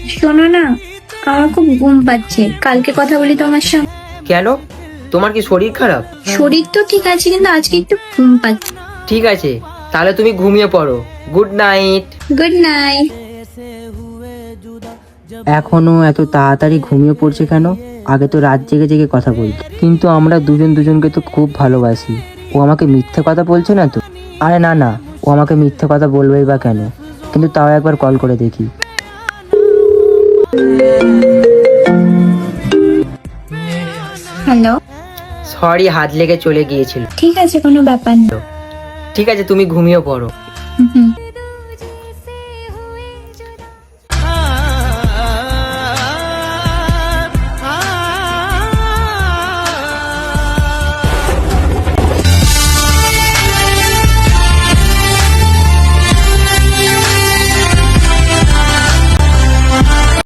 শোনো না, আমার খুব ঘুম পাচ্ছে, কালকে কথা বলি তোমার সঙ্গে। কেন, তোমার কি শরীর খারাপ? শরীর তো ঠিক আছে, কিন্তু আজকে একটু ঘুম পাচ্ছে। ঠিক আছে, তাহলে তুমি ঘুমিয়ে পড়ো। Good night. Good night. এখনো এত তাড়াতাড়ি ঘুমিয়ে পড়ছে কেন? আগে তো রাত জেগে জেগে কথা বলতো। কিন্তু আমরা দুজন দুজনকে তো খুব ভালোবাসি। ও আমাকে মিথ্যে কথা বলছে না তো? আরে না না, ও আমাকে মিথ্যে কথা বলবেই বা কেন? কিন্তু তাও একবার কল করে দেখি। হ্যালো। সরি, হাত লেগে চলে গিয়েছিল। ঠিক আছে, কোনো ব্যাপার না। ঠিক আছে, তুমি ঘুমিয়ে পড়ো। হুম।